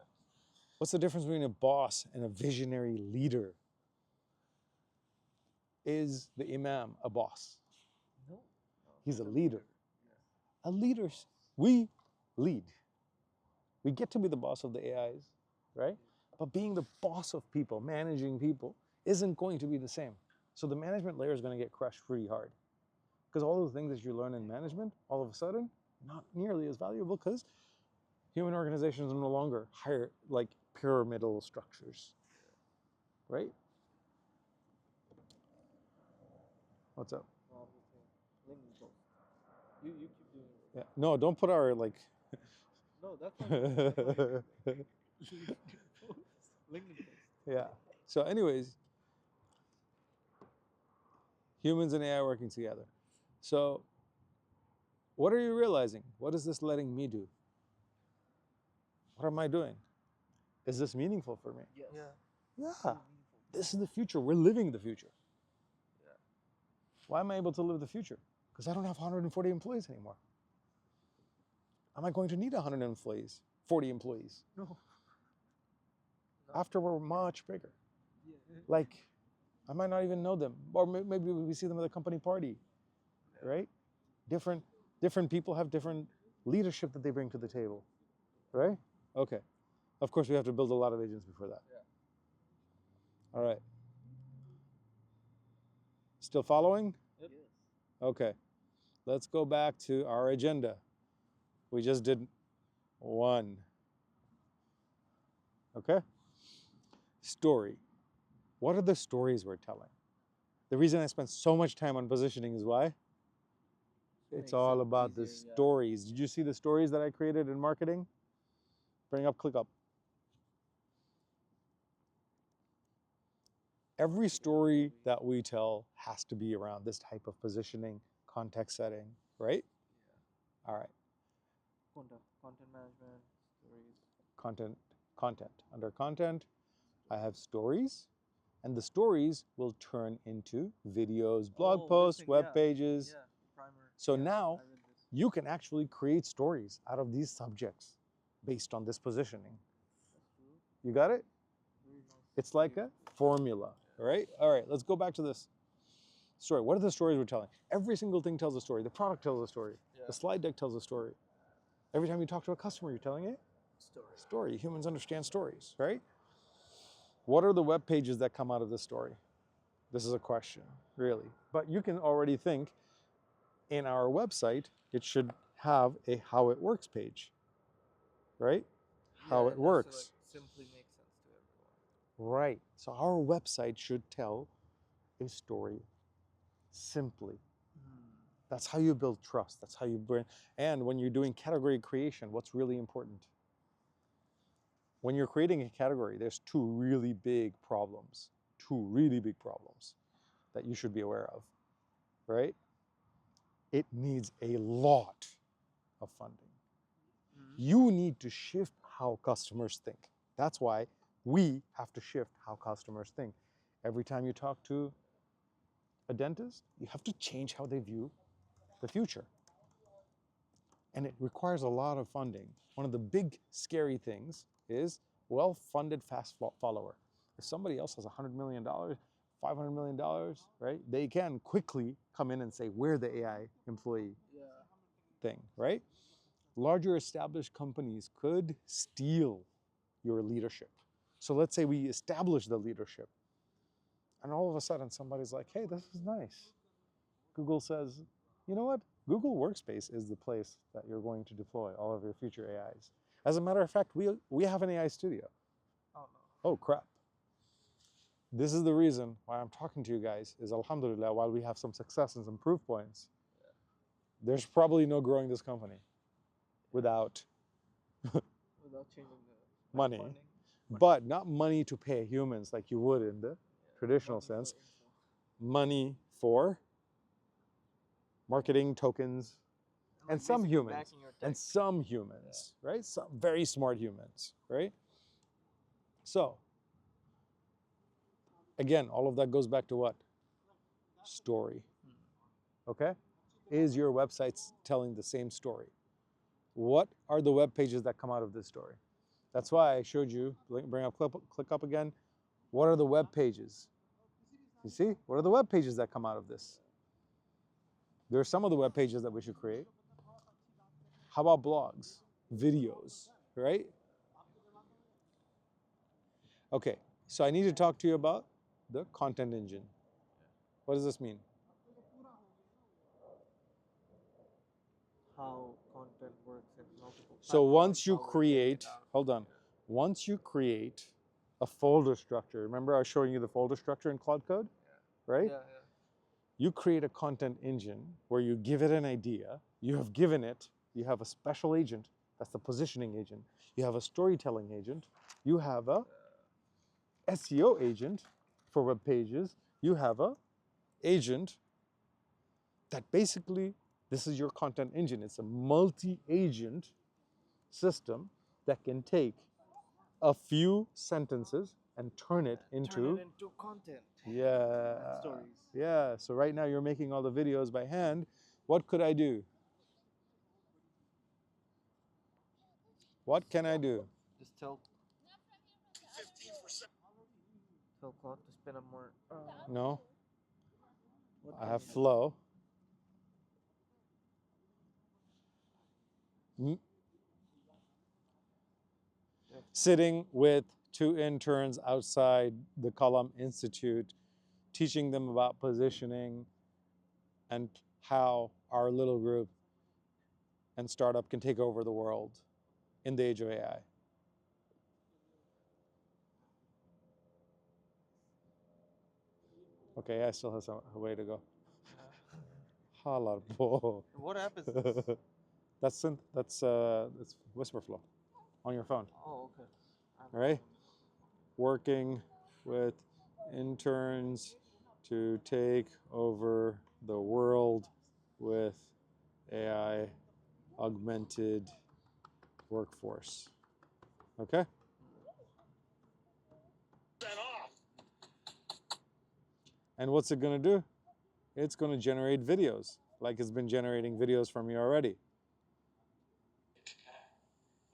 What's the difference between a boss and a visionary leader? Is the imam a boss? No. He's a The leader. Yeah. A leader, we lead. We get to be the boss of the AIs, right? But being the boss of people, managing people, isn't going to be the same. So the management layer is going to get crushed pretty hard. Because all the things that you learn in management, all of a sudden, not nearly as valuable because human organizations are no longer higher, like pyramidal structures, right? What's up? LinkedIn post. You keep doing it. Yeah. No, don't put our like. No, that's not it. LinkedIn post. Yeah. So, anyways, humans and AI working together. So, what are you realizing? What is this letting me do? What am I doing? Is this meaningful for me? Yes. Yeah. Yeah. Meaningful. This is the future. We're living the future. Yeah. Why am I able to live the future? Because I don't have 140 employees anymore. Am I going to need 100 employees, 40 employees? No. After we're much bigger. Yeah. Like, I might not even know them. Or maybe we see them at a company party, right? Different people have different leadership that they bring to the table, right? Okay. Of course, we have to build a lot of agents before that. Yeah. All right. Still following? Yep. Okay. Let's go back to our agenda. We just did 1. Okay? Story. What are the stories we're telling? The reason I spent so much time on positioning is why? It's Makes all it about the easier, yeah. stories. Did you see the stories that I created in marketing? Bring up, click up. Every story that we tell has to be around this type of positioning, context setting, right? Yeah. All right. Content management, stories. Content. Under content, I have stories, and the stories will turn into videos, blog posts, listing, web yeah. pages. Yeah. Primer. So Yeah, now I read this. you can actually create stories out of these subjects based on this positioning. That's true. You got it? Very nice. It's like a formula, right? All right, let's go back to this story. What are the stories we're telling? Every single thing tells a story. The product tells a story. Yeah. The slide deck tells a story. Every time you talk to a customer, you're telling a story. Humans understand stories, right? What are the web pages that come out of this story? This is a question, really. But you can already think in our website, it should have a how it works page, right? How it works. Simply make sense to everyone. Right. So our website should tell a story simply. That's how you build trust. That's how you bring. And when you're doing category creation, what's really important? When you're creating a category, there's 2 really big problems. 2 really big problems that you should be aware of, right? It needs a lot of funding. You need to shift how customers think. That's why We have to shift how customers think. Every time you talk to a dentist, you have to change how they view the future. And it requires a lot of funding. One of the big scary things is well-funded fast follower. If somebody else has $100 million, $500 million, right? They can quickly come in and say, we're the AI employee thing, right? Larger established companies could steal your leadership. So let's say we establish the leadership, and all of a sudden somebody's like, hey, this is nice. Google says, you know what? Google Workspace is the place that you're going to deploy all of your future AIs. As a matter of fact, we have an AI studio. Oh no. Oh crap. This is the reason why I'm talking to you guys, is alhamdulillah, while we have some success and some proof points, there's probably no growing this company without changing the money. But not money to pay humans like you would in the traditional sense. Money for marketing tokens and some humans. And some humans, right? Some very smart humans, right? So, again, all of that goes back to what? Story. Okay? Is your website telling the same story? What are the web pages that come out of this story? That's why I showed you, bring up, click up again. What are the web pages? You see? What are the web pages that come out of this? There are some of the web pages that we should create. How about blogs, videos, right? Okay, so I need to talk to you about the content engine. What does this mean? How content works in multiple So platforms, once you how we build it create, out. hold on, once you create a folder structure, remember I was showing you the folder structure in Cloud Code, right? Yeah. You create a content engine where you give it an idea, you have given it, you have a special agent, that's the positioning agent, you have a storytelling agent, you have a SEO agent for web pages, you have a agent that basically, this is your content engine. It's a multi-agent system that can take a few sentences and turn it into content. Yeah. And stories. Yeah. So right now you're making all the videos by hand. What could I do? What can I do? Just tell Claude to spin up more. No. What I can have you do? flow. Sitting with 2 interns outside the Column Institute, teaching them about positioning and how our little group and startup can take over the world in the age of AI. Okay, I still have a way to go. Halarbo. What app is this? That's Whisperflow on your phone. Oh, okay. All right. Working with interns to take over the world with AI augmented workforce. Okay? And what's it going to do? It's going to generate videos, like it's been generating videos from you already.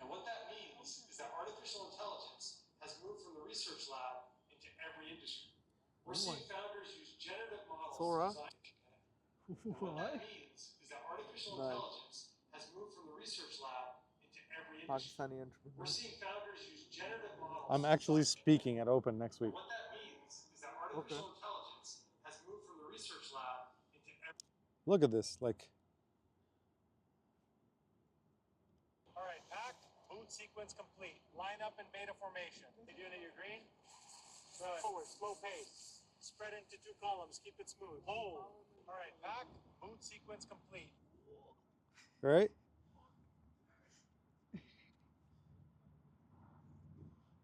And what that means is that artificial intelligence has moved from the research lab into every industry. We're seeing founders use generative models. Sora? What that means is that artificial intelligence has moved from the research lab into every industry. Pakistani entrepreneur. We're seeing founders use generative models. I'm actually speaking at Open next week. What that means is that artificial intelligence has moved from the research lab into every. Look at this, like. All right, packed, boot sequence complete. Line up in beta formation. You doing it, you're green? Good. Forward, slow pace. Spread into 2 columns, keep it smooth. Hold. All right, packed, boot sequence complete. All right?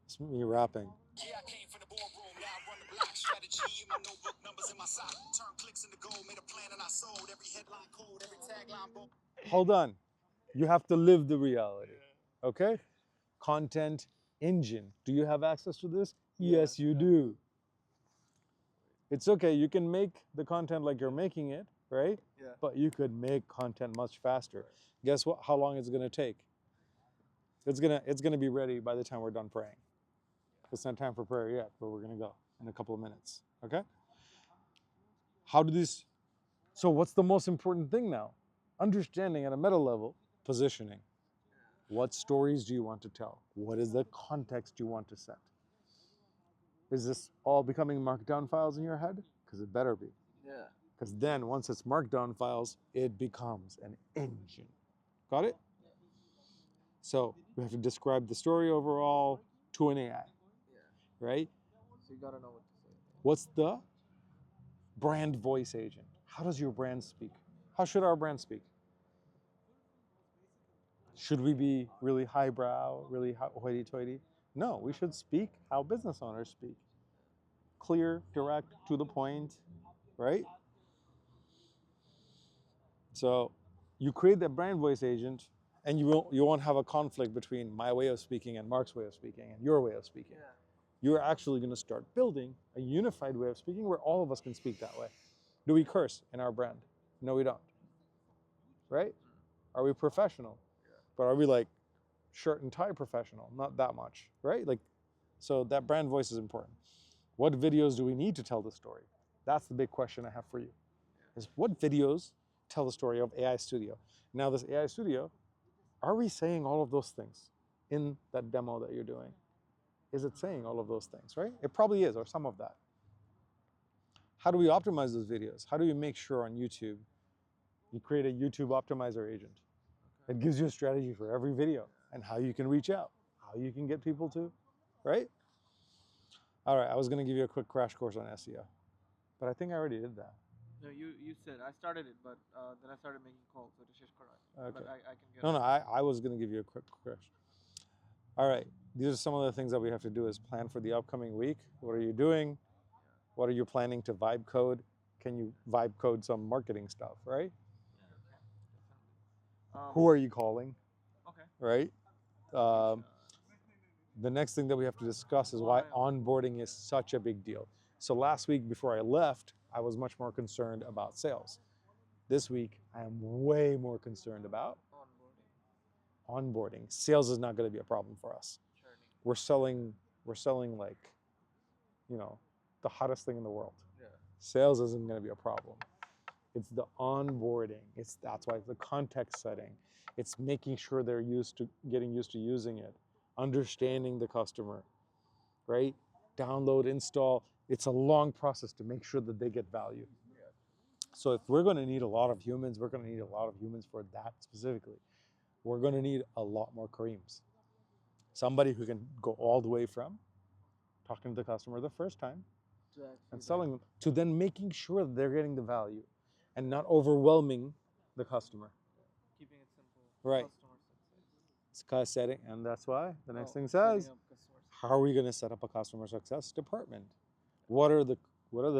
It's me rapping. Yeah, I came from the boardroom. Yeah, I run the block. Strategy in my notebook, numbers in my sock. Turn clicks into gold, made a plan and I sold. Every headline code, every tagline book. Hold on. You have to live the reality. Okay? Content engine. Do you have access to this? Yeah, Yes, you do. It's okay. You can make the content like you're making it, right? Yeah. But you could make content much faster. Guess what? How long it's gonna take? It's gonna be ready by the time we're done praying. It's not time for prayer yet, but we're gonna go in a couple of minutes. Okay? How do these? So what's the most important thing now? Understanding at a meta level, positioning. What stories do you want to tell? What is the context you want to set? Is this all becoming markdown files in your head? Because it better be. Yeah. Because then once it's markdown files, it becomes an engine. Got it? So we have to describe the story overall to an AI, Yeah. right? So you gotta know what to say. What's the brand voice agent? How does your brand speak? How should our brand speak? Should we be really highbrow, really hoity-toity? No, we should speak how business owners speak. Clear, direct, to the point, right? So you create that brand voice agent, and you won't have a conflict between my way of speaking and Mark's way of speaking and your way of speaking. Yeah. You're actually going to start building a unified way of speaking where all of us can speak that way. Do we curse in our brand? No, we don't. Right? Are we professional? But are we like shirt and tie professional? Not that much, right? Like, so that brand voice is important. What videos do we need to tell the story? That's the big question I have for you. Is what videos tell the story of AI Studio? Now this AI Studio, are we saying all of those things in that demo that you're doing? Is it saying all of those things, right? It probably is, or some of that. How do we optimize those videos? How do we make sure on YouTube you create a YouTube optimizer agent that gives you a strategy for every video and how you can reach out, how you can get people to, right? All right, I was going to give you a quick crash course on SEO, but I think I already did that. No, you said I started it, but then I started making calls, so this is correct. Okay. But I can get. No, I was going to give you a quick crash. All right, these are some of the things that we have to do is plan for the upcoming week. What are you doing? What are you planning to vibe code? Can you vibe code some marketing stuff, right? Who are you calling, Okay. right? The next thing that we have to discuss is why onboarding is such a big deal. So last week before I left, I was much more concerned about sales. This week, I am way more concerned about onboarding. Sales is not going to be a problem for us. We're selling like, you know, the hottest thing in the world. Yeah. Sales isn't going to be a problem. It's the onboarding. That's why it's the context setting. It's making sure they're getting used to using it, understanding the customer, right? Download, install. It's a long process to make sure that they get value. Yeah. So if we're going to need a lot of humans, we're going to need a lot of humans for that specifically. We're going to need a lot more Kareems. Somebody who can go all the way from talking to the customer the first time and selling them to then making sure that they're getting the value and not overwhelming the customer. Keeping it simple. Right. Customer success. It's cost setting, and that's why the next thing setting says, up customer how are we going to set up a customer success department? What are the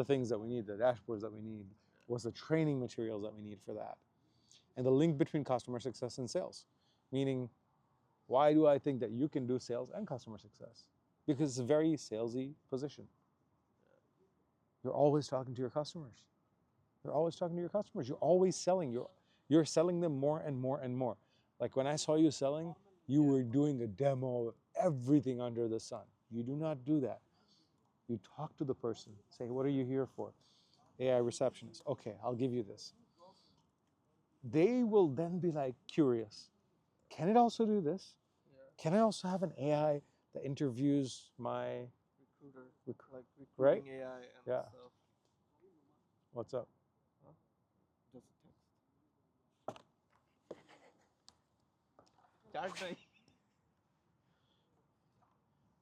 things that we need, the dashboards that we need? What's the training materials that we need for that? And the link between customer success and sales. Meaning, why do I think that you can do sales and customer success? Because it's a very salesy position. You're always talking to your customers. You're always talking to your customers. You're always selling. You're selling them more and more and more. Like when I saw you selling, you were doing a demo of everything under the sun. You do not do that. You talk to the person. Say, what are you here for? AI receptionist. Okay, I'll give you this. They will then be like curious. Can it also do this? Yeah. Can I also have an AI that interviews my Recruiter. Recruiting Like recruiting AI and Yeah. stuff. What's up? Just text. Charge me.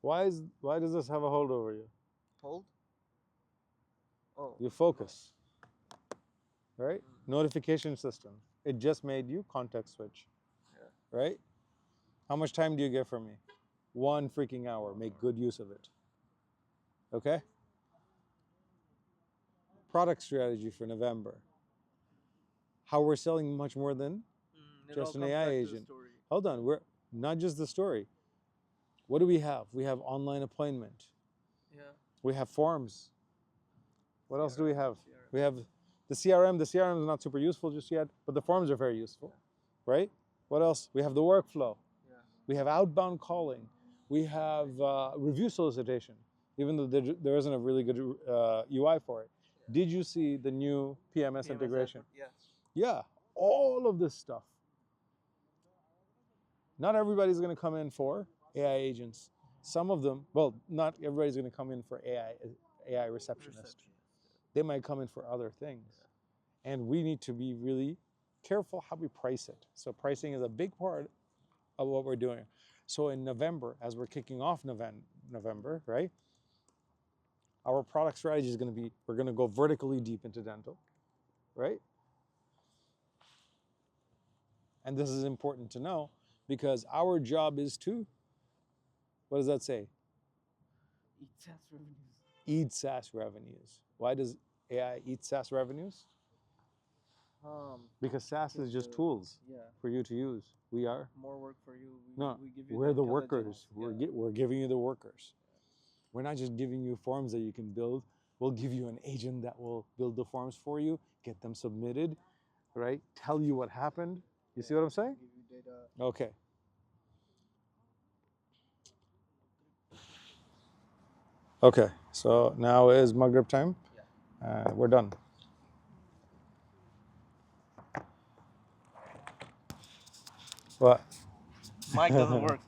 Why does this have a hold over you? Hold. Oh. You focus. Right? Notification system. It just made you context switch. Yeah. Right? How much time do you get from me? 1 freaking hour. Make good use of it. Okay? Product strategy for November. How we're selling much more than It just all an comes AI back to the agent. story. Hold on, we're not just the story. What do we have? We have online appointment. Yeah. We have forms. What else do we have? CRM. We have the CRM. The CRM is not super useful just yet, but the forms are very useful, right? What else? We have the workflow. Yeah. We have outbound calling. We have review solicitation, even though there isn't a really good UI for it. Did you see the new PMS integration? Yeah. Yeah, all of this stuff. Not everybody's going to come in for AI agents. Some of them, well, not everybody's going to come in for AI receptionist. They might come in for other things. And we need to be really careful how we price it. So pricing is a big part of what we're doing. So in November, as we're kicking off November, right? Our product strategy is going to be, we're going to go vertically deep into dental, right? And this is important to know because our job is to, what does that say? Eat SaaS revenues. Eat SaaS revenues. Why does AI eat SaaS revenues? Because SaaS is just tools Yeah. for you to use. We are. More work for you. No, we give you we're the intelligence. workers. Yeah. We're giving you the workers. We're not just giving you forms that you can build. We'll give you an agent that will build the forms for you, get them submitted, right? Tell you what happened. You see what I'm saying? Give you data. Okay. Okay, so now is Maghrib time. We're done. What? Mic doesn't work.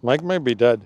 Mike might be dead.